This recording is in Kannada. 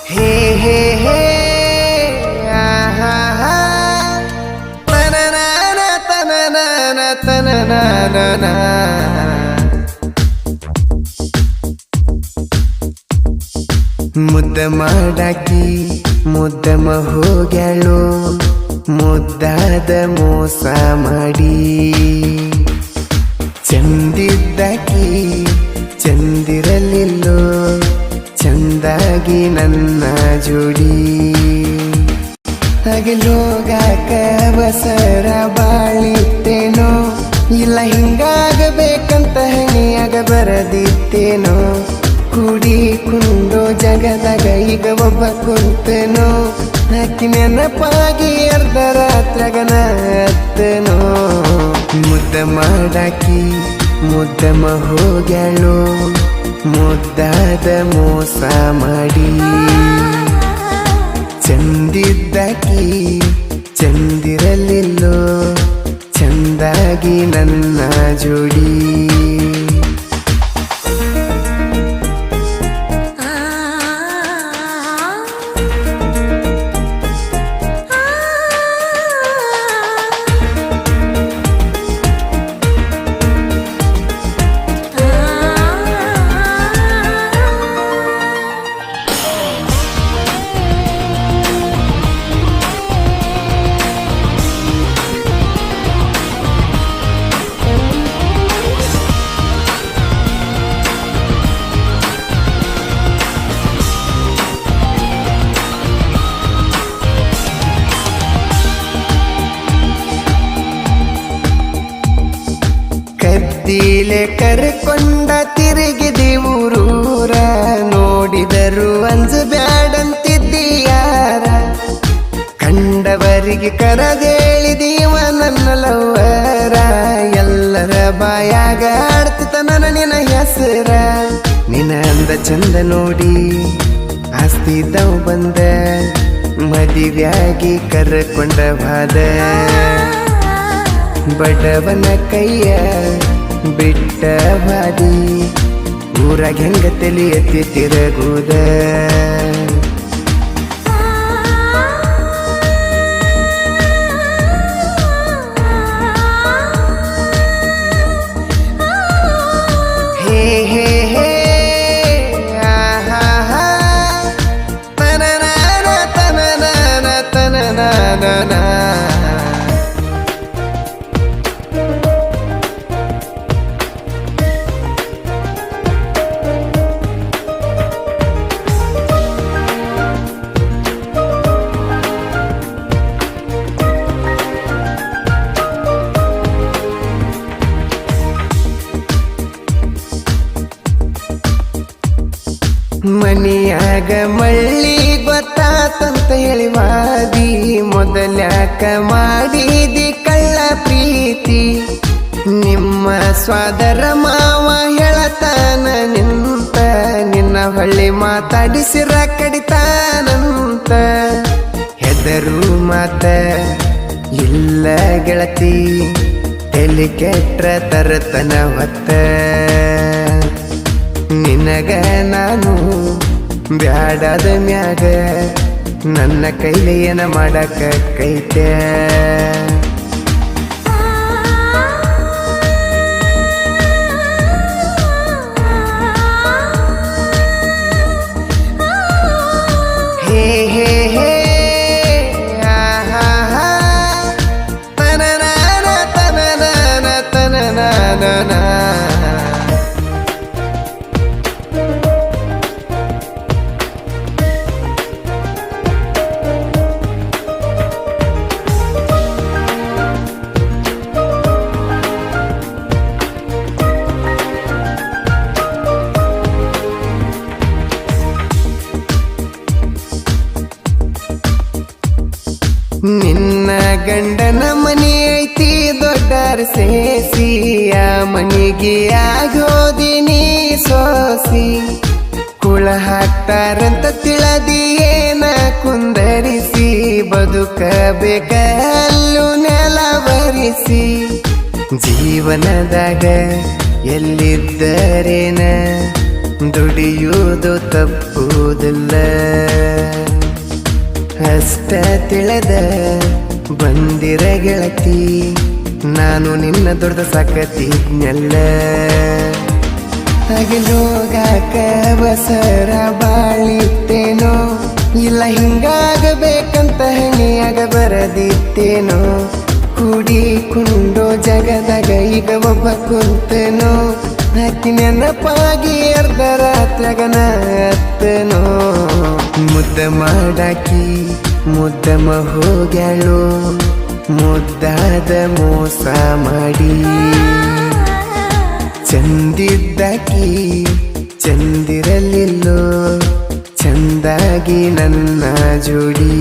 ಹೇ ಹೇ ಹೇ ಆಹಾ ತನನಾನ ತನನಾನ ತನನಾನ ಮುದ್ದ ಮಾಡಾಕಿ ಮುದ್ದಮ ಹೋಗ್ಯಾಳು ಮುದ್ದಾದ ಮೋಸ ಮಾಡಿ ಚಂದಿದ್ದಾಕಿ ಚಂದಿರಲಿಲ್ಲೋ ಚಂದಾಗಿ ನನ್ನ ಜೋಡಿ ಹಗಲೋಗಾಕ ಅವಸರ ಬಾಳಿತ್ತೇನೋ ಇಲ್ಲ ಹಿಂಗಾಗಬೇಕಂತ ಹಣಿಯಾಗ ಬರದಿತ್ತೇನೋ ಕೂಡಿ ಕುಂಡೋ ಜಗದಾಗ ಈಗ ಒಬ್ಬ ಕುಂತೇನೋ ಹಾಕಿ ನೆನಪಾಗಿ ಅರ್ಧ ರಾತ್ರಗನ ಹತ್ತನೋ ಮುದ್ದ ಮಾಡಾಕಿ ಮುದ್ದಮ ಹೋಗ್ಯಾಳು ಮುದ್ದಾದ ಮೋಸ ಮಾಡಿ ಚಂದಿದ್ದಾಕಿ ಚಂದಿರಲಿಲ್ಲೋ ಚಂದಾಗಿ ನನ್ನ ಜೋಡಿ ಕದ್ದಿಲೆ ಕರ್ಕೊಂಡ ತಿರುಗಿದಿ ಊರೂರ ನೋಡಿದರು ಅಂಜು ಬ್ಯಾಡಂತಿದ್ದೀಯಾರ ಕಂಡವರಿಗೆ ಕರದೇಳಿದೀವ ನನ್ನ ಲವ್ವರ ಎಲ್ಲರ ಬಾಯಾಗ ಆಡ್ತಿತ ನನ್ನ ನಿನ್ನ ಹೆಸರ ನಿನ್ನ ಅಂದ ಚಂದ ನೋಡಿ ಆಸ್ತಿದ್ದವು ಬಂದ ಮದುವೆಯಾಗಿ ಕರ್ಕೊಂಡ ಬಾದ ಬಡವನ ಕೈಯ ಬಿಟ್ಟ ಬಾದಿ ಊರಾಗ ಹೆಂಗ ತಲಿ ಎತ್ತಿ ತಿರುಗುದ ಹೇ ಹೇ ಹೇ ಆಹಾ ತನನಾನ ತನನಾನ ತನನಾನ ಮನಿಯಾಗ ಮಳ್ಳಿ ಗೊತ್ತಾತಂತ ಹೇಳಿವಾದಿ ಮೊದಲ್ಯಾಕ ಮಾಡಿದಿ ಕಳ್ಳ ಪ್ರೀತಿ ನಿಮ್ಮ ಸ್ವಾದರ ಮಾವ ಹೇಳತಾನ ನಿಂತ ನಿನ್ನ ಹೊಳ್ಳಿ ಮಾತಾಡಿಸಿರ ಕಡಿತಾನಂತ ಹೆದರು ಮಾತ ಇಲ್ಲ ಗೆಳತಿ ತಲೆ ಕೆಟ್ರ ತರತನ ಹೊತ್ತ ನಿನಗ ನಾನು ಬ್ಯಾಡಾದ ಮ್ಯಾಗ ನನ್ನ ಕೈಲಿ ಏನ ಮಾಡಕ ಕೈತೆ ಹೇ ಹೇ ಹೇ ಆಹಾ ತನನಾನ ತನನಾನ ತನನಾನ ನಿನ್ನ ಗಂಡನ ಮನಿ ಐತಿ ದೊಡ್ಡರ ಸೇಸಿ ಆ ಮನಿಗೆ ಆಗೋದಿನಿ ಸೋಸಿ ಕುಳ ಹಾಕ್ತಾರಂತ ತಿಳದಿಯೇನ ಕುಂದರಿಸಿ ಬದುಕಬೇಕಲ್ಲು ನೆಲವರಿಸಿ ಜೀವನದಾಗ ಎಲ್ಲಿದ್ದರೇನ ದುಡಿಯುವುದು ತಪ್ಪುವುದಿಲ್ಲ ಅಷ್ಟ ತಿಳಿದ ಬಂದಿರ ಗೆಳತಿ ನಾನು ನಿನ್ನ ದೊಡ್ಡ ಸಾಕತಿದ್ನೆಲ್ಲ ಹೋಗಾಕ ಅವಸರ ಬಾಳಿತ್ತೇನೋ ಇಲ್ಲ ಹಿಂಗಾಗಬೇಕಂತ ಹಣಿಯಾಗ ಬರದಿತ್ತೇನೋ ಕೂಡಿಕೊಂಡು ಜಗದಾಗ ಈಗ ಒಬ್ಬ ಕುಂತನೋ ಹಾಕಿ ನೆನಪಾಗಿ ಅರ್ಧ ರಾತ್ರಿಯಾಗನ ಅತ್ತನೋ ಮುದ್ದ ಮಾಡಾಕಿ ಮುದ್ದಮ ಹೋಗ್ಯಾಳು ಮುದ್ದಾದ ಮೋಸ ಮಾಡಿ ಚಂದಿದ್ದಾಕಿ ಚಂದಿರಲಿಲ್ಲೋ ಚಂದಾಗಿ ನನ್ನ ಜೋಡಿ